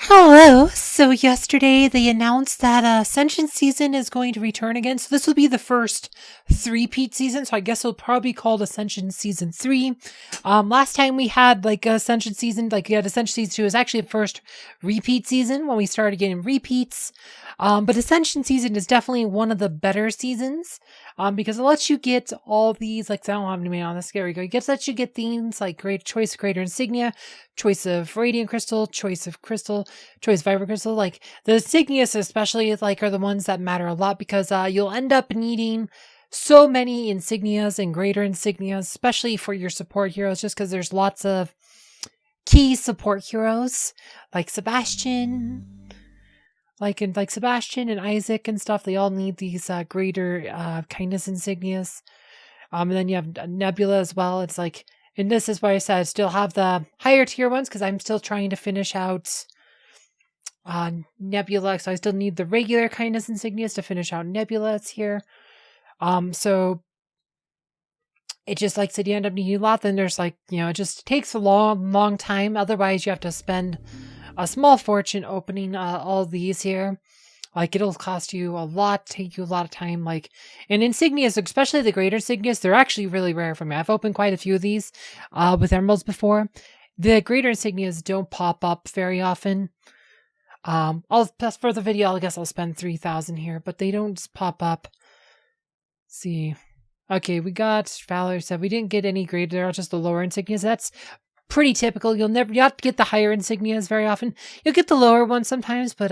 Hello. So yesterday they announced that Ascension season is going to return again. So this will be the first three-peat season. So I guess it'll probably be called Ascension Season 3. Last time we had like Ascension season, like we had Ascension Season 2 is actually the first repeat season when we started getting repeats. But Ascension season is definitely one of the better seasons. Because it lets you get all these, like I don't have any on this. There we go. It lets you get themes like great choice of greater insignia, choice of radiant crystal, choice of crystal, choice vibrant crystal. Like the insignias especially like are the ones that matter a lot because you'll end up needing so many insignias and greater insignias, especially for your support heroes, just because there's lots of key support heroes like Sebastian. Like Sebastian and Isaac and stuff, they all need these greater kindness insignias. And then you have Nebula as well. It's like, and this is why I said I still have the higher tier ones because I'm still trying to finish out Nebula. So I still need the regular kindness insignias to finish out Nebula. It's here. So it just like said you end up needing a lot. Then there's like, it just takes a long time. Otherwise, you have to spend a small fortune opening all these here. Like it'll cost you a lot, take you a lot of time. Like, and insignias, especially the greater insignias, they're actually really rare for me. I've opened quite a few of these with emeralds before. The greater insignias don't pop up very often. For the video, I guess I'll spend 3,000 here, but they don't pop up. Let's see. Okay, we got Valor said we didn't get any greater, they're just the lower insignias. That's pretty typical. You have to get the higher insignias very often. You'll get the lower ones sometimes, but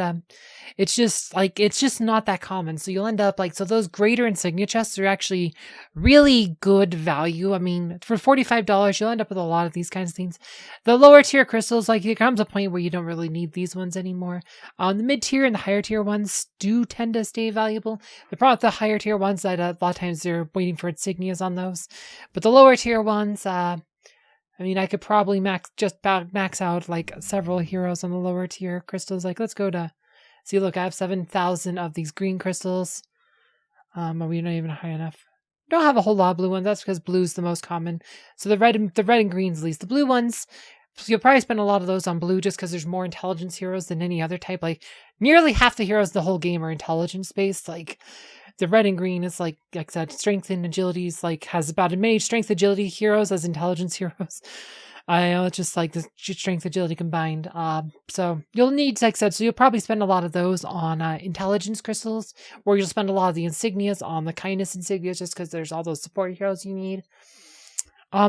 it's just not that common. So you'll end up so those greater insignia chests are actually really good value. I mean, for $45, you'll end up with a lot of these kinds of things. The lower tier crystals, like there comes a point where you don't really need these ones anymore. The mid tier and the higher tier ones do tend to stay valuable. The problem with the higher tier ones that a lot of times they're waiting for insignias on those, but the lower tier ones, I mean, I could probably max out like several heroes on the lower tier crystals. Like, let's go to see. Look, I have 7,000 of these green crystals. Are we not even high enough? Don't have a whole lot of blue ones. That's because blue's the most common. So the red and green's at least. The blue ones, you'll probably spend a lot of those on blue just because there's more intelligence heroes than any other type. Like nearly half the heroes the whole game are intelligence based. Like the red and green is like I said, strength and agility is has about as many strength agility heroes as intelligence heroes. I know it's just like the strength agility combined. So you'll need, like I said, so you'll probably spend a lot of those on intelligence crystals, or you'll spend a lot of the insignias on the kindness insignias just because there's all those support heroes you need.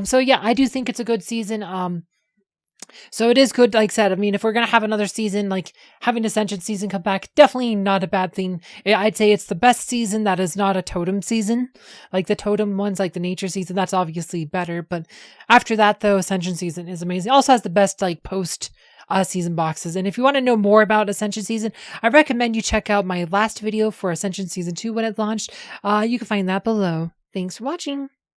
So yeah, I do think it's a good season. So it is good, like I said. I mean, if we're going to have another season, like having Ascension season come back, definitely not a bad thing. I'd say it's the best season that is not a totem season. Like the totem ones, like the nature season, that's obviously better. But after that, though, Ascension season is amazing. Also has the best like post season boxes. And if you want to know more about Ascension season, I recommend you check out my last video for Ascension season 2 when it launched. You can find that below. Thanks for watching.